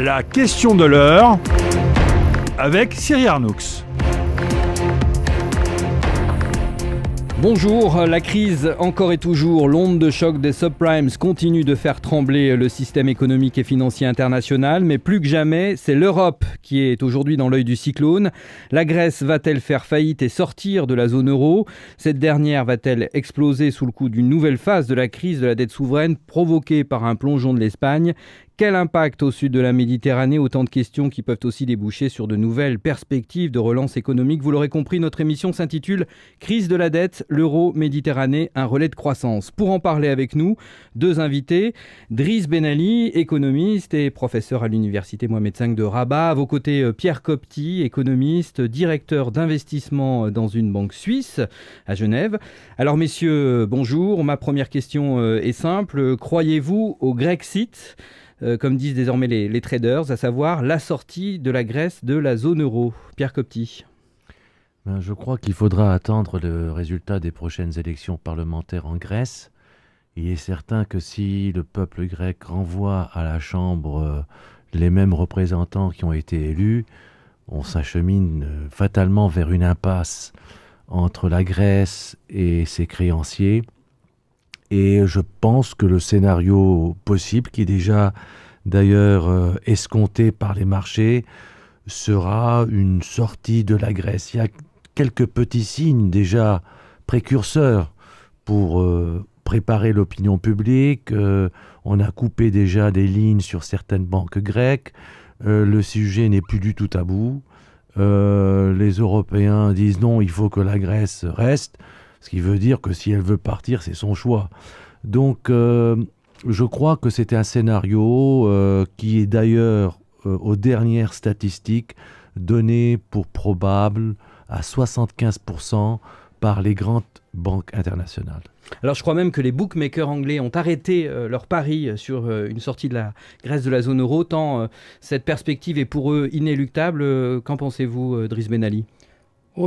La question de l'heure avec Cyril Arnoux. Bonjour, la crise encore et toujours, l'onde de choc des subprimes continue de faire trembler le système économique et financier international, mais plus que jamais, c'est l'Europe qui est aujourd'hui dans l'œil du cyclone. La Grèce va-t-elle faire faillite et sortir de la zone euro ? Cette dernière va-t-elle exploser sous le coup d'une nouvelle phase de la crise de la dette souveraine provoquée par un plongeon de l'Espagne ? Quel impact au sud de la Méditerranée ? Autant de questions qui peuvent aussi déboucher sur de nouvelles perspectives de relance économique. Vous l'aurez compris, notre émission s'intitule « Crise de la dette, l'euro Méditerranée, un relais de croissance ». Pour en parler avec nous, deux invités. Driss Ben Ali, économiste et professeur à l'université Mohamed V de Rabat. À vos côtés, Pierre Copty, économiste, directeur d'investissement dans une banque suisse à Genève. Alors messieurs, bonjour. Ma première question est simple. Croyez-vous au Grexit ? Comme disent désormais les traders, à savoir la sortie de la Grèce de la zone euro. Pierre Copty. Je crois qu'il faudra attendre le résultat des prochaines élections parlementaires en Grèce. Il est certain que si le peuple grec renvoie à la Chambre les mêmes représentants qui ont été élus, on s'achemine fatalement vers une impasse entre la Grèce et ses créanciers. Et je pense que le scénario possible, qui est déjà d'ailleurs escompté par les marchés, sera une sortie de la Grèce. Il y a quelques petits signes déjà précurseurs pour préparer l'opinion publique. On a coupé déjà des lignes sur certaines banques grecques. Le sujet n'est plus du tout tabou. Les Européens disent non, il faut que la Grèce reste. Ce qui veut dire que si elle veut partir, c'est son choix. Donc, je crois que c'est un scénario qui est d'ailleurs, aux dernières statistiques, donné pour probable à 75% par les grandes banques internationales. Alors je crois même que les bookmakers anglais ont arrêté leur pari sur une sortie de la Grèce de la zone euro, tant cette perspective est pour eux inéluctable. Qu'en pensez-vous, Driss Ben Ali ?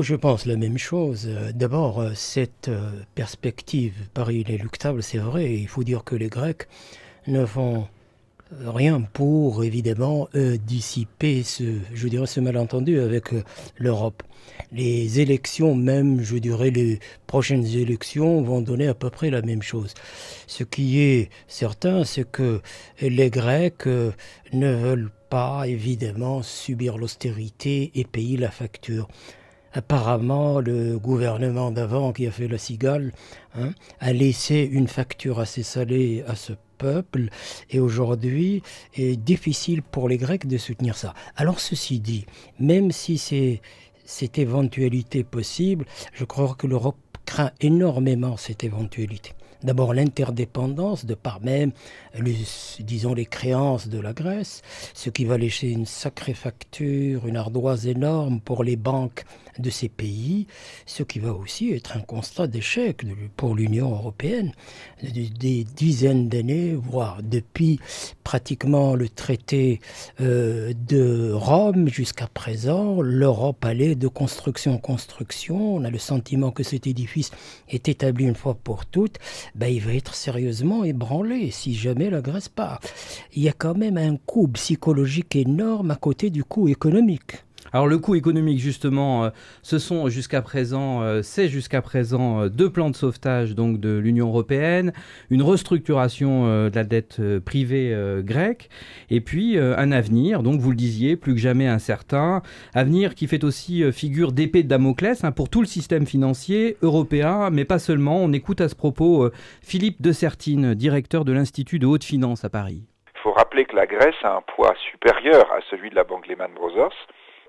Je pense la même chose. D'abord, cette perspective paraît inéluctable, c'est vrai. Il faut dire que les Grecs ne font rien pour, évidemment, dissiper ce malentendu avec l'Europe. Les élections, même, je dirais, les prochaines élections vont donner à peu près la même chose. Ce qui est certain, c'est que les Grecs ne veulent pas, évidemment, subir l'austérité et payer la facture. Apparemment, le gouvernement d'avant qui a fait la cigale a laissé une facture assez salée à ce peuple et aujourd'hui, il est difficile pour les Grecs de soutenir ça. Alors ceci dit, même si c'est cette éventualité possible, je crois que l'Europe craint énormément cette éventualité. D'abord l'interdépendance, de par même, les créances de la Grèce, ce qui va laisser une sacrée facture, une ardoise énorme pour les banques de ces pays, ce qui va aussi être un constat d'échec pour l'Union européenne. Des dizaines d'années, voire depuis pratiquement le traité de Rome jusqu'à présent, l'Europe allait de construction en construction. On a le sentiment que cet édifice est établi une fois pour toutes. Il va être sérieusement ébranlé si jamais la Grèce part. Il y a quand même un coût psychologique énorme à côté du coût économique. Alors le coût économique justement, c'est jusqu'à présent deux plans de sauvetage donc de l'Union européenne, une restructuration de la dette privée grecque et puis un avenir, donc vous le disiez, plus que jamais incertain, avenir qui fait aussi figure d'épée de Damoclès pour tout le système financier européen, mais pas seulement. On écoute à ce propos Philippe de Sertine, directeur de l'Institut de haute finance à Paris. Il faut rappeler que la Grèce a un poids supérieur à celui de la banque Lehman Brothers.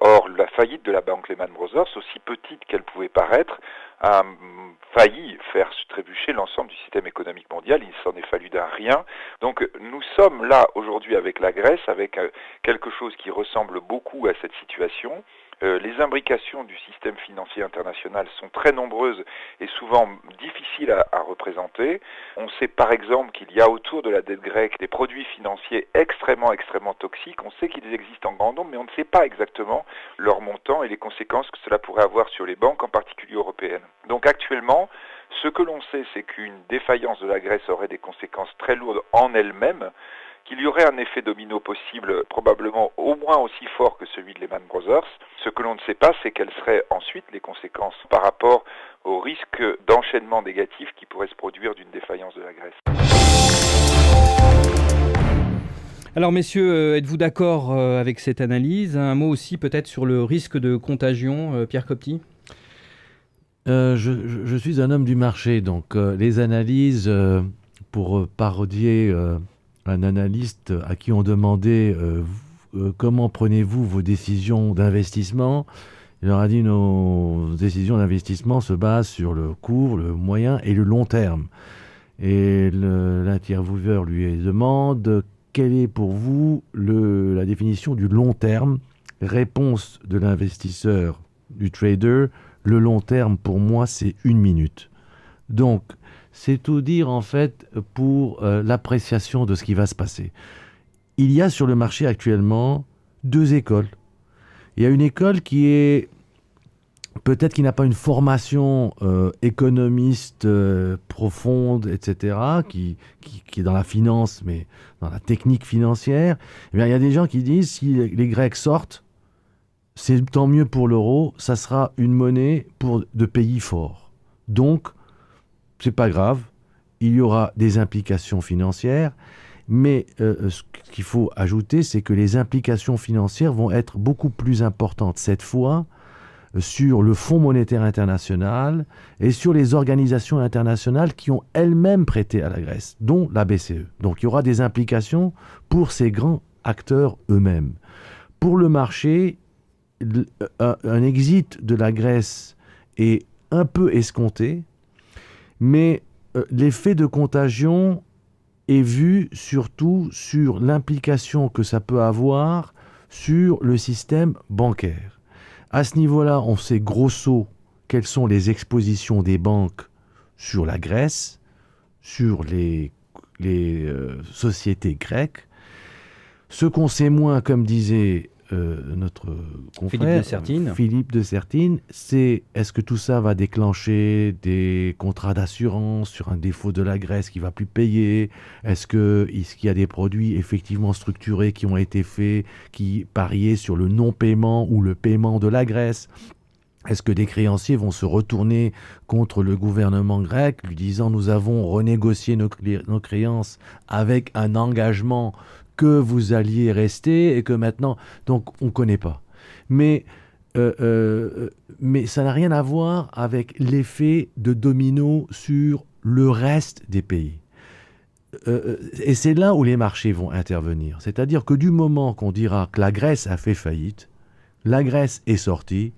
Or, la faillite de la banque Lehman Brothers, aussi petite qu'elle pouvait paraître, a failli faire trébucher l'ensemble du système économique mondial. Il s'en est fallu d'un rien. Donc, nous sommes là aujourd'hui avec la Grèce, avec quelque chose qui ressemble beaucoup à cette situation. Les imbrications du système financier international sont très nombreuses et souvent difficiles à représenter. On sait par exemple qu'il y a autour de la dette grecque des produits financiers extrêmement toxiques. On sait qu'ils existent en grand nombre, mais on ne sait pas exactement leur montant et les conséquences que cela pourrait avoir sur les banques, en particulier européennes. Donc actuellement, Ce que l'on sait, c'est qu'une défaillance de la Grèce aurait des conséquences très lourdes en elle-même, qu'il y aurait un effet domino possible, probablement au moins aussi fort que celui de Lehman Brothers. Ce que l'on ne sait pas, c'est quelles seraient ensuite les conséquences par rapport au risque d'enchaînement négatif qui pourrait se produire d'une défaillance de la Grèce. Alors messieurs, êtes-vous d'accord avec cette analyse? Un mot aussi peut-être sur le risque de contagion, Pierre Copty? Je suis un homme du marché, donc les analyses, pour parodier un analyste à qui on demandait comment prenez-vous vos décisions d'investissement, il leur a dit nos décisions d'investissement se basent sur le court, le moyen et le long terme. Et l'intervieweur lui demande quelle est pour vous la définition du long terme? Réponse de l'investisseur, du trader: le long terme pour moi c'est 1 minute. Donc c'est tout dire en fait pour l'appréciation de ce qui va se passer. Il y a sur le marché actuellement 2 écoles. Il y a une école qui est peut-être qui n'a pas une formation économiste profonde, etc., qui est dans la finance, mais dans la technique financière. Eh bien, il y a des gens qui disent si les Grecs sortent, c'est tant mieux pour l'euro, ça sera une monnaie de pays forts. Donc, c'est pas grave, il y aura des implications financières, mais ce qu'il faut ajouter, c'est que les implications financières vont être beaucoup plus importantes cette fois sur le Fonds monétaire international et sur les organisations internationales qui ont elles-mêmes prêté à la Grèce, dont la BCE. Donc il y aura des implications pour ces grands acteurs eux-mêmes. Pour le marché, un exit de la Grèce est un peu escompté, mais l'effet de contagion est vu surtout sur l'implication que ça peut avoir sur le système bancaire. À ce niveau-là, on sait grosso quelles sont les expositions des banques sur la Grèce, sur les sociétés grecques. Ce qu'on sait moins, comme disait notre confrère Philippe de Sertine, c'est est-ce que tout ça va déclencher des contrats d'assurance sur un défaut de la Grèce qui ne va plus payer? Est-ce qu'il y a des produits effectivement structurés qui ont été faits, qui pariaient sur le non-paiement ou le paiement de la Grèce? Est-ce que des créanciers vont se retourner contre le gouvernement grec, lui disant nous avons renégocié nos créances avec un engagement que vous alliez rester et que maintenant... Donc, on ne connaît pas. Mais ça n'a rien à voir avec l'effet de domino sur le reste des pays. Et c'est là où les marchés vont intervenir. C'est-à-dire que du moment qu'on dira que la Grèce a fait faillite, la Grèce est sortie,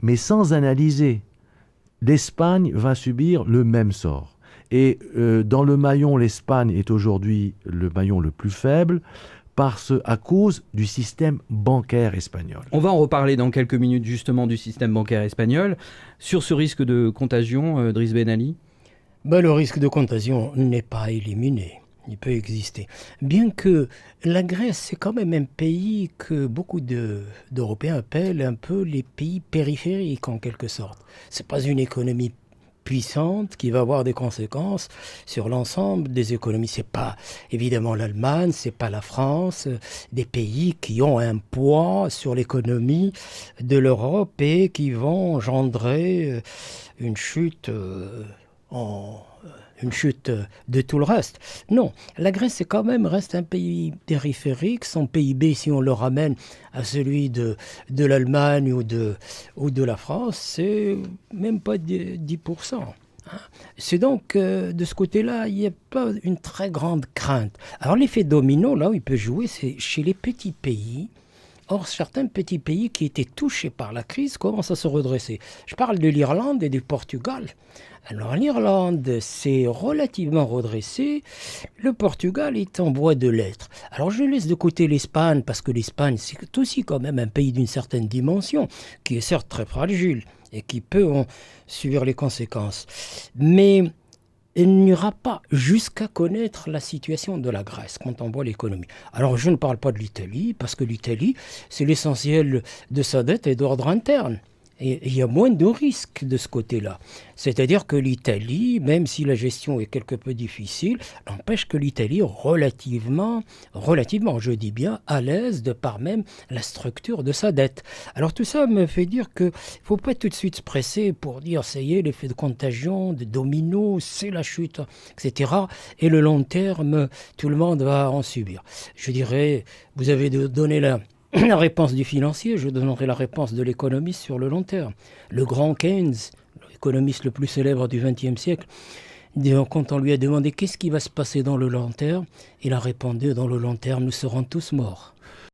mais sans analyser, l'Espagne va subir le même sort. Et dans le maillon, l'Espagne est aujourd'hui le maillon le plus faible à cause du système bancaire espagnol. On va en reparler dans quelques minutes justement du système bancaire espagnol. Sur ce risque de contagion, Driss Ben Ali? Le risque de contagion n'est pas éliminé. Il peut exister. Bien que la Grèce, c'est quand même un pays que beaucoup d'Européens appellent un peu les pays périphériques en quelque sorte. Ce n'est pas une économie puissante qui va avoir des conséquences sur l'ensemble des économies. C'est pas évidemment l'Allemagne, c'est pas la France, des pays qui ont un poids sur l'économie de l'Europe et qui vont engendrer une chute de tout le reste. Non, la Grèce reste un pays périphérique. Son PIB, si on le ramène à celui de l'Allemagne ou de la France, c'est même pas 10%. C'est donc, de ce côté-là, il n'y a pas une très grande crainte. Alors l'effet domino, là où il peut jouer, c'est chez les petits pays. Or, certains petits pays qui étaient touchés par la crise commencent à se redresser. Je parle de l'Irlande et du Portugal. Alors, l'Irlande s'est relativement redressée. Le Portugal est en voie de l'être. Alors, je laisse de côté l'Espagne, parce que l'Espagne, c'est aussi quand même un pays d'une certaine dimension, qui est certes très fragile et qui peut en subir les conséquences. Mais il n'y aura pas jusqu'à connaître la situation de la Grèce quand on voit l'économie. Alors, je ne parle pas de l'Italie, parce que l'Italie, c'est l'essentiel de sa dette est d'ordre interne. Et il y a moins de risques de ce côté-là. C'est-à-dire que l'Italie, même si la gestion est quelque peu difficile, n'empêche que l'Italie est relativement, je dis bien, à l'aise de par même la structure de sa dette. Alors tout ça me fait dire qu'il ne faut pas tout de suite se presser pour dire ça y est, l'effet de contagion, de domino, c'est la chute, etc. Et le long terme, tout le monde va en subir. Je dirais, vous avez donné la réponse du financier, je donnerai la réponse de l'économiste sur le long terme. Le grand Keynes, l'économiste le plus célèbre du XXe siècle, quand on lui a demandé qu'est-ce qui va se passer dans le long terme, il a répondu dans le long terme, nous serons tous morts.